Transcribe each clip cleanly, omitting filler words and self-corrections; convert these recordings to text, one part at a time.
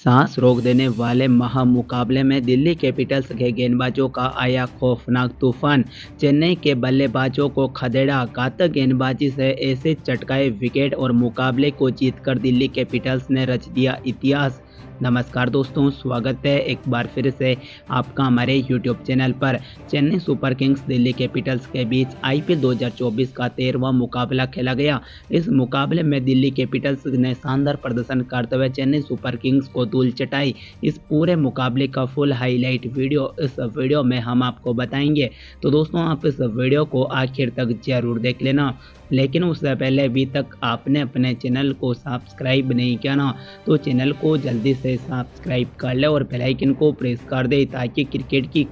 सांस रोक देने वाले महामुकाबले में दिल्ली कैपिटल्स के गेंदबाजों का आया खौफनाक तूफान। चेन्नई के बल्लेबाजों को खदेड़ा, घातक गेंदबाजी से ऐसे चटकाए विकेट और मुकाबले को जीतकर दिल्ली कैपिटल्स ने रच दिया इतिहास। नमस्कार दोस्तों, स्वागत है एक बार फिर से आपका हमारे यूट्यूब चैनल पर। Chennai super Kings Delhi Capitals के बीच आईपीएल 2024 का 13वां मुकाबला खेला गया। इस मुकाबले में दिल्ली कैपिटल्स ने शानदार प्रदर्शन करते हुए चेन्नई सुपर किंग्स को धूल चटाई। इस पूरे मुकाबले का फुल हाईलाइट वीडियो इस वीडियो में हम आपको बताएंगे, तो दोस्तों आप इस वीडियो को आखिर तक जरूर देख लेना। लेकिन उससे पहले अभी तक आपने अपने चैनल को सब्सक्राइब नहीं किया ना, तो चैनल को जल्दी से सब्सक्राइब कर ले और बेल आइकन को प्रेस कर दे ताकि क्रिकेट की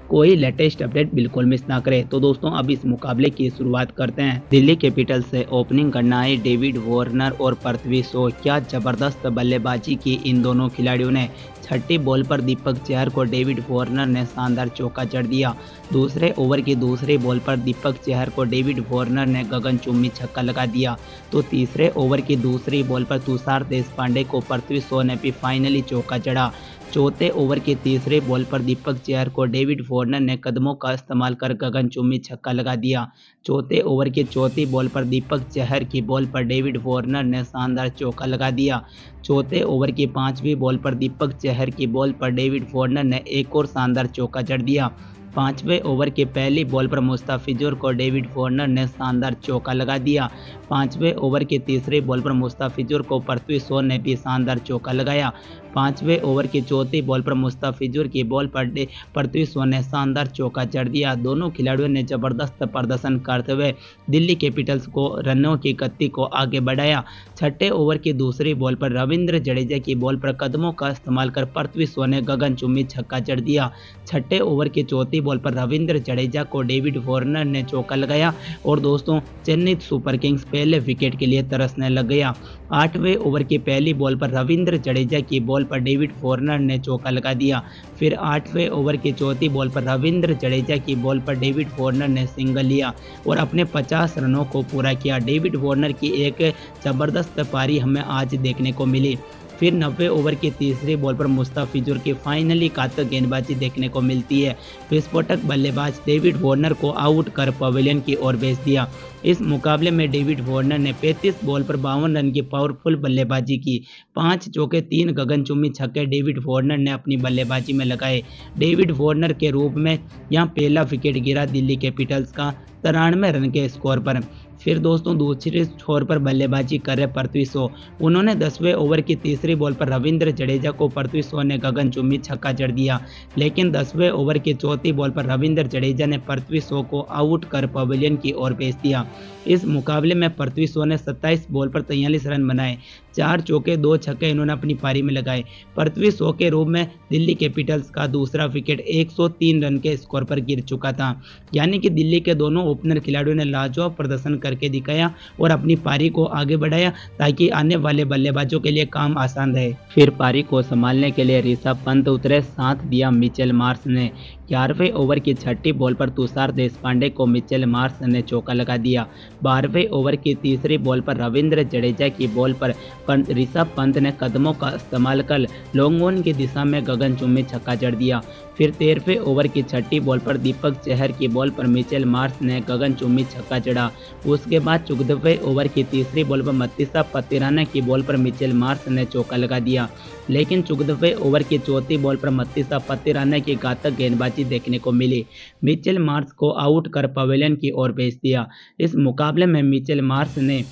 कोई लेटेस्ट अपडेट बिल्कुल मिस ना करे। तो दोस्तों अब इस मुकाबले की शुरुआत करते हैं। दिल्ली कैपिटल्स से ओपनिंग करना है डेविड वार्नर और पृथ्वी शॉ। क्या जबरदस्त बल्लेबाजी की इन दोनों खिलाड़ियों ने। छठी बॉल पर दीपक चहर को डेविड वार्नर ने शानदार चौका जड़ दिया। दूसरे ओवर की दूसरी बॉल पर दीपक चहर को डेविड वार्नर ने गगनचुंबी छक्का लगा दिया। तो तीसरे ओवर की दूसरी बॉल पर तुषार देशपांडे को पृथ्वी शॉ ने भी फाइनली चौका जड़ा। चौथे ओवर की तीसरी बॉल पर दीपक चहर को डेविड वार्नर ने कदमों का इस्तेमाल कर गगनचुंबी छक्का लगा दिया। चौथे ओवर की चौथी बॉल पर दीपक चहर की बॉल पर डेविड वार्नर ने शानदार चौका लगा दिया। चौथे ओवर की पांचवी बॉल पर दीपक चहर की बॉल पर डेविड वार्नर ने एक और शानदार चौका जड़ दिया। पांचवें ओवर की पहली बॉल पर मुस्तफिजुर को डेविड वार्नर ने शानदार चौका लगा दिया। पांचवें ओवर की तीसरी बॉल पर मुस्तफिजुर को पृथ्वी शॉ ने भी शानदार चौका लगाया। पांचवें ओवर की चौथी बॉल पर मुस्तफिजुर की बॉल पर पृथ्वी शॉ ने शानदार चौका जड़ दिया। दोनों खिलाड़ियों ने जबरदस्त प्रदर्शन करते हुए दिल्ली कैपिटल्स को रनों की गति को आगे बढ़ाया। छठे ओवर की दूसरी बॉल पर रविंद्र जडेजा की बॉल पर कदमों का इस्तेमाल कर पृथ्वी शॉ ने गगनचुंबी छक्का जड़ दिया। छठे ओवर की चौथी बॉल पर रविंद्र जडेजा को डेविड वार्नर ने चौका लगाया और दोस्तों चेन्नई सुपर किंग्स पहले विकेट के लिए तरसने लग गया। आठवें ओवर की पहली बॉल पर रविंद्र जडेजा की बॉल पर डेविड वार्नर ने चौका लगा दिया। फिर आठवें ओवर की चौथी बॉल पर रविंद्र जडेजा की बॉल पर डेविड वार्नर ने सिंगल लिया और अपने 50 रनों को पूरा किया। डेविड वार्नर की एक जबरदस्त पारी हमें आज देखने को मिली। फिर 90 ओवर की तीसरी बॉल पर मुस्तफिजुर की फाइनली घातक गेंदबाजी देखने को मिलती है। विस्फोटक बल्लेबाज डेविड वार्नर को आउट कर पवेलियन की ओर भेज दिया। इस मुकाबले में डेविड वार्नर ने 35 बॉल पर 52 रन की पावरफुल बल्लेबाजी की। 5 चौके 3 गगनचुंबी छक्के डेविड वार्नर ने अपनी बल्लेबाजी में लगाए। डेविड वार्नर के रूप में यहां पहला विकेट गिरा दिल्ली कैपिटल्स का 93 रन के स्कोर पर। फिर दोस्तों दूसरे छोर पर बल्लेबाजी कर रहे पृथ्वी शॉ। उन्होंने 10वें ओवर की तीसरी बॉल पर रविंद्र जडेजा को पृथ्वी शॉ ने गगनचुंबी छक्का जड़ दिया। लेकिन 10वें ओवर की चौथी बॉल पर रविंद्र जडेजा ने पृथ्वी शॉ को आउट कर पवेलियन की ओर भेज दिया। इस मुकाबले में पृथ्वी शॉ ने 27 बॉल पर 43 रन बनाए। 4 चौके 2 छक्के इन्होंने अपनी पारी में लगाए। पृथ्वी शॉ के रूप में दिल्ली कैपिटल्स का दूसरा विकेट 103 रन के स्कोर पर गिर चुका था। यानी कि दिल्ली के दोनों ओपनर खिलाड़ियों ने लाजवाब प्रदर्शन करके दिखाया और अपनी पारी को आगे बढ़ाया ताकि आने वाले बल्लेबाजों के लिए काम आसान रहे। फिर पारी को संभालने के लिए ऋषभ पंत उतरे, साथ दिया मिचेल मार्श ने। 11वें ओवर की छठी बॉल पर तुषार देशपांडे को मिचेल मार्श ने चौका लगा दिया। 12वें ओवर की तीसरी बॉल पर रविंद्र जडेजा की बॉल पर ऋषभ पंत ने कदमों का इस्तेमाल कर लॉन्ग ऑन की दिशा में गगनचुंबी छक्का जड़ दिया। फिर 13वें ओवर की छठी बॉल पर दीपक चहर की बॉल पर मिचेल मार्श ने गगनचुंबी छक्का जड़ा। उसके बाद 14वें ओवर की तीसरी बॉल पर मतीसा पतिराना की बॉल पर मिचेल मार्श ने चौका लगा दिया। लेकिन 14वें ओवर की चौथी बॉल पर मतीसा पतिराना की घातक गेंदबाजी देखने को मिली। मिचेल मार्श को आउट कर पवेलियन की ओर भेज दिया। इस मुकाबले में मिचेल मार्श ने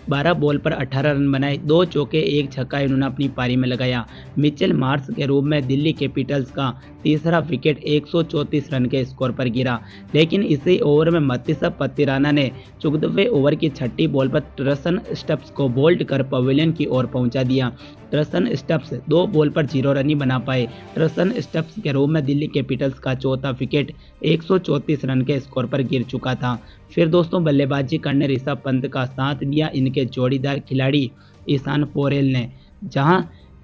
12 बॉल पर 18 रन बनाए। 2 चौके 1 छक्का इन्होंने अपनी पारी में लगाया। मिचेल मार्श के रूप में दिल्ली कैपिटल्स का तीसरा विकेट 134 रन के स्कोर पर गिरा। लेकिन इसी ओवर में मतीसा पतिराना ने 14वें ओवर की छठी बॉल पर ट्रसन स्टप्स को बोल्ड कर पवेलियन की ओर पहुंचा दिया। ट्रसन स्टप्स 2 बॉल पर 0 रन ही बना पाए। ट्रसन स्टप्स के रूप में दिल्ली कैपिटल्स का चौथा विकेट 134 रन के स्कोर पर गिर चुका था। फिर दोस्तों बल्लेबाजी करने ऋषभ पंत का साथ दिया इनके जोड़ीदार खिलाड़ी ईशान पोरेल ने, जहां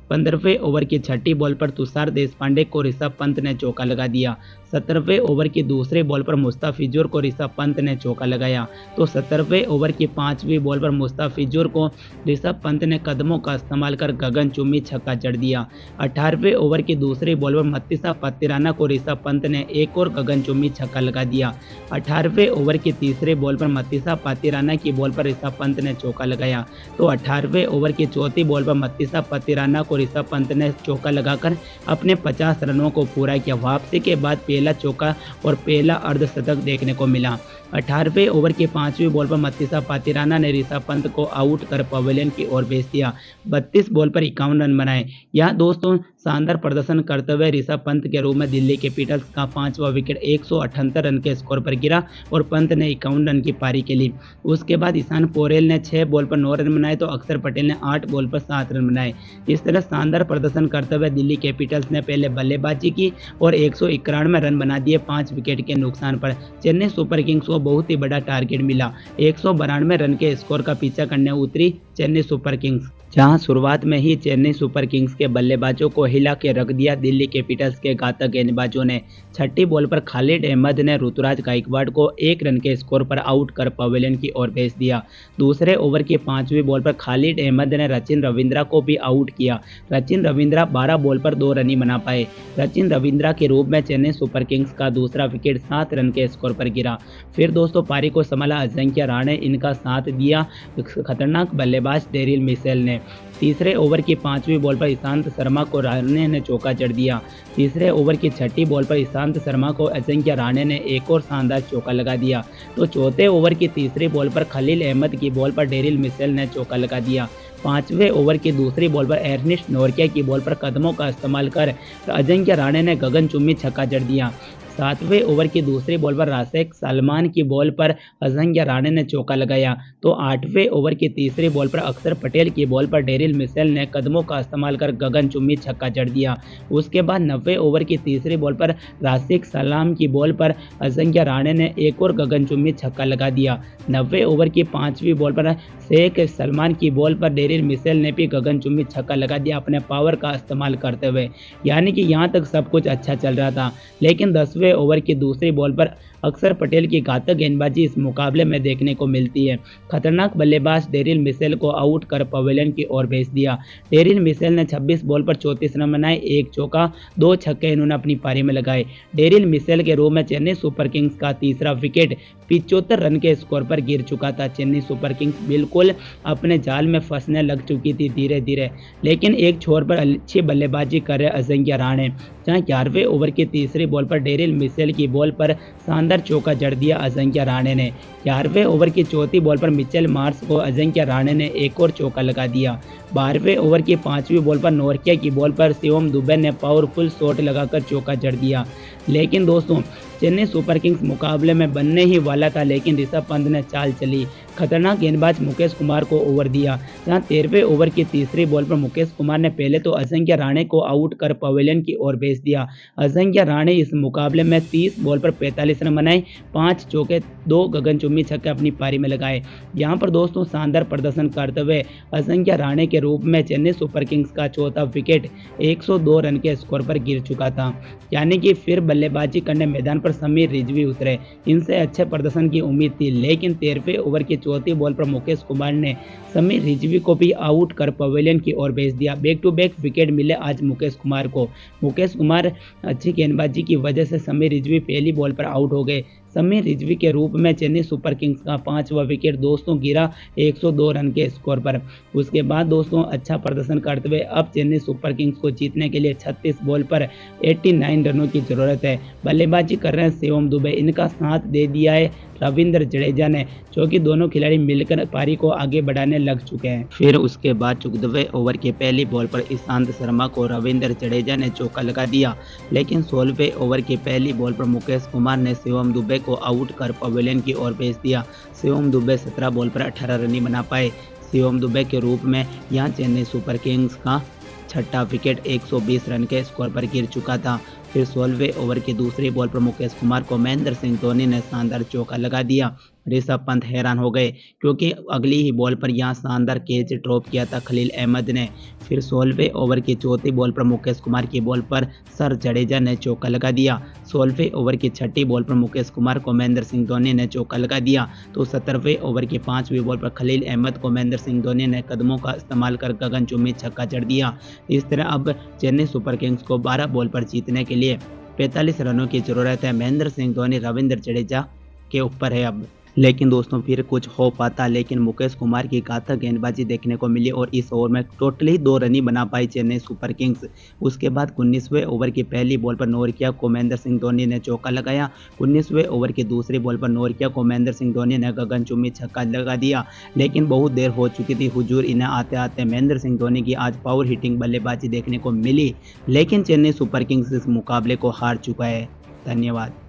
15वें ओवर की छठी बॉल पर तुषार देशपांडे को ऋषभ पंत ने चौका लगा दिया। 17वें ओवर की दूसरे बॉल पर मुस्ताफिजुर को ऋषभ पंत ने चौका लगाया। तो 17वें ओवर की 5वीं बॉल पर मुस्ताफिजुर को ऋषभ पंत ने कदमों का इस्तेमाल कर गगनचुम्बी छक्का जड़ दिया। 18वें ओवर की दूसरी बॉल पर मत्तीसा पत्तिराना को ऋषभ पंत ने एक और गगनचुम्बी छक्का लगा दिया। 18वें ओवर की तीसरी बॉल पर मत्तीसा पत्तिराना की बॉल पर ऋषभ पंत ने चौका लगाया। तो 18वें ओवर की चौथी बॉल पर मत्तीसा पत्तिराना को ऋषभ पंत ने चौका लगाकर अपने 50 रनों को पूरा किया। वापसी के बाद पहला चौका और पहला अर्धशतक देखने को मिला। 18वें ओवर की 5वीं बॉल पर मत्तीसा पत्तिराना ने ऋषभ पंत को आउट कर पवेलियन की ओर भेज दिया। 32 बॉल पर 51 रन बनाए। यहाँ दोस्तों शानदार प्रदर्शन करते हुए ऋषभ पंत के रूप में दिल्ली कैपिटल्स का 5वां विकेट 178 रन के स्कोर पर गिरा और पंत ने 51 रन की पारी खेली। उसके बाद ईशान पोरेल ने 6 बॉल पर 9 रन बनाए तो अक्षर पटेल ने 8 बॉल पर 7 रन बनाए। इस तरह शानदार प्रदर्शन करते हुए दिल्ली कैपिटल्स ने पहले बल्लेबाजी की और 191 रन बना दिए 5 विकेट के नुकसान पर। चेन्नई सुपर किंग्स को बहुत ही बड़ा टारगेट मिला। 192 रन के स्कोर का पीछा करने उतरी चेन्नई सुपर किंग्स, जहां शुरुआत में ही चेन्नई सुपर किंग्स के बल्लेबाजों को हिला के रख दिया दिल्ली कैपिटल्स के घातक गेंदबाजों ने। 6ठी बॉल पर खालिद अहमद ने ऋतुराज गायकवाड़ को 1 रन के स्कोर पर आउट कर पवेलियन की ओर भेज दिया। दूसरे ओवर की 5वीं बॉल पर खालिद अहमद ने रचिन रविंद्रा को भी आउट किया। रचिन रविंद्रा 12 बॉल पर 2 रन ही बना पाए। रचिन रविंद्रा के रूप में चेन्नई सुपर किंग्स का दूसरा विकेट 7 रन के स्कोर पर गिरा। फिर दोस्तों पारी को संभाला अजिंक्य रहाणे, इनका साथ दिया खतरनाक बल्लेबाज डेरिल मिशेल ने। तीसरे ओवर की 5वीं बॉल पर ईशांत शर्मा को रहाणे ने चौका जड़ दिया। तीसरे ओवर की 6ठी बॉल पर ईशांत शर्मा को अजिंक्य रहाणे ने एक और शानदार चौका लगा दिया। तो चौथे ओवर की तीसरी बॉल पर खलील अहमद की बॉल पर डेरिल मिशेल ने चौका लगा दिया। 5वें ओवर की दूसरी बॉल पर एर्नेस्ट नोर्किया की बॉल पर कदमों का इस्तेमाल कर अजिंक्य रहाणे ने गगनचुम्बी छक्का जड़ दिया। 7वें ओवर की दूसरी बॉल पर राशिद सलमान की बॉल पर अजिंक्य रहाणे ने चौका लगाया। तो 8वें ओवर की तीसरी बॉल पर अक्षर पटेल की बॉल पर डेरिल मिशेल ने कदमों का इस्तेमाल कर गगनचुम्बी छक्का जड़ दिया। उसके बाद 90वें ओवर की तीसरी बॉल पर राशिद सलाम की बॉल पर अजिंक्य रहाणे ने एक और गगनचुम्बी छक्का लगा दिया। 90वें ओवर की 5वीं बॉल पर शेख सलमान की बॉल पर डेरिल मिशेल ने भी गगनचुम्बी छक्का लगा दिया अपने पावर का इस्तेमाल करते हुए। यानी कि यहाँ तक सब कुछ अच्छा चल रहा था, लेकिन 10वें ओवर की दूसरी बॉल पर अक्षर पटेल की घातक गेंदबाजी इस मुकाबले में देखने को मिलती है। खतरनाक बल्लेबाज डेरिल मिशेल को आउट कर पवेलियन की ओर भेज दिया। डेरिल मिशेल ने 26 बॉल पर 34 रन बनाए, 1 चौका 2 छक्के इन्होंने अपनी पारी में लगाए। डेरिल मिशेल के रूप में चेन्नई सुपर किंग्स का तीसरा विकेट 75 रन के स्कोर पर गिर चुका था। चेन्नई सुपर किंग्स बिल्कुल अपने जाल में फंसने लग चुकी थी धीरे धीरे, लेकिन एक छोर पर अच्छी बल्लेबाजी कर रहे अजिंक्य रहाणे, जहां 11वें ओवर की तीसरी बॉल पर डेरिल मिशेल की बॉल पर शानदार चौका जड़ दिया अजिंक्य रहाणे ने। 11वें ओवर की चौथी बॉल पर मिचेल मार्श को अजिंक्य रहाणे ने एक और चौका लगा दिया। 12वें ओवर की 5वीं बॉल पर नोर्किया की बॉल पर शिवम दुबे ने पावरफुल शॉट लगाकर चौका जड़ दिया। लेकिन दोस्तों चेन्नई सुपर किंग्स मुकाबले में बनने ही वाला था, लेकिन ऋषभ पंत ने चाल चली। खतरनाक गेंदबाज मुकेश कुमार को ओवर दिया, जहां 13वें ओवर की तीसरी बॉल पर मुकेश कुमार ने पहले तो अजिंक्य रहाणे को आउट कर पवेलियन की ओर भेज दिया। अजिंक्य रहाणे इस मुकाबले में 30 बॉल पर 45 रन बनाए, 5 चौके 2 गगनचुम्बी छक्के अपनी पारी में लगाए। यहां पर दोस्तों शानदार प्रदर्शन करते हुए अजिंक्य रहाणे के रूप में चेन्नई सुपर किंग्स का चौथा विकेट 102 रन के स्कोर पर गिर चुका था। यानी कि फिर बल्लेबाजी करने मैदान पर समीर रिजवी उतरे। इनसे अच्छे प्रदर्शन की उम्मीद थी, लेकिन 13वें ओवर की चौथी बॉल पर मुकेश कुमार ने समीर रिजवी को भी आउट कर पवेलियन की ओर भेज दिया। बैक टू बैक विकेट मिले आज मुकेश कुमार को। मुकेश कुमार अच्छी गेंदबाजी की वजह से समीर रिजवी पहली बॉल पर आउट हो गए। समीर रिजवी के रूप में चेन्नई सुपर किंग्स का 5वां विकेट दोस्तों गिरा 102 रन के स्कोर पर। उसके बाद दोस्तों अच्छा प्रदर्शन करते हुए अब चेन्नई सुपर किंग्स को जीतने के लिए 36 बॉल पर 89 रनों की जरूरत है। बल्लेबाजी कर रहे हैं शिवम दुबे, इनका साथ दे दिया है रविंद्र जडेजा ने, क्योंकि दोनों खिलाड़ी मिलकर पारी को आगे बढ़ाने लग चुके हैं। फिर उसके बाद 14वें ओवर की पहली बॉल पर ईशांत शर्मा को रविंद्र जडेजा ने चौका लगा दिया, लेकिन 16वें ओवर की पहली बॉल पर मुकेश कुमार ने शिवम दुबे को आउट कर पवेलियन की ओर भेज दिया। शिवम दुबे 17 बॉल पर 18 रन ही बना पाए। शिवम दुबे के रूप में यहां चेन्नई सुपर किंग्स का छठा विकेट 120 रन के स्कोर पर गिर चुका था। फिर 16वें ओवर की दूसरी बॉल पर मुकेश कुमार को महेंद्र सिंह धोनी ने शानदार चौका लगा दिया। ऋषभ पंत हैरान हो गए क्योंकि अगली ही बॉल पर यहां शानदार कैच ड्रॉप किया था खलील अहमद ने। फिर 16वें ओवर की चौथी बॉल पर मुकेश कुमार की बॉल पर सर जडेजा ने चौका लगा दिया। 16वें ओवर की छठी बॉल पर मुकेश कुमार को महेंद्र सिंह धोनी ने चौका लगा दिया। तो 17वें ओवर की 5वीं बॉल पर खलील अहमद को महेंद्र सिंह धोनी ने कदमों का इस्तेमाल कर गगनचुंबी छक्का जड़ दिया। इस तरह अब चेन्नई सुपर किंग्स को 12 बॉल पर जीतने के लिए 45 रनों की जरूरत है। महेंद्र सिंह धोनी रविंद्र जडेजा के ऊपर है अब। लेकिन दोस्तों फिर कुछ हो पाता, लेकिन मुकेश कुमार की घातक गेंदबाजी देखने को मिली और इस ओवर में टोटली 2 रन ही बना पाई चेन्नई सुपर किंग्स। उसके बाद 19वें ओवर की पहली बॉल पर नोरकिया को महेंद्र सिंह धोनी ने चौका लगाया। 19वें ओवर की दूसरी बॉल पर नोरकिया को महेंद्र सिंह धोनी ने गगनचुंबी छक्का लगा दिया। लेकिन बहुत देर हो चुकी थी हुजूर, इन्हें आते आते महेंद्र सिंह धोनी की आज पावर हिटिंग बल्लेबाजी देखने को मिली। लेकिन चेन्नई सुपर किंग्स इस मुकाबले को हार चुका है। धन्यवाद।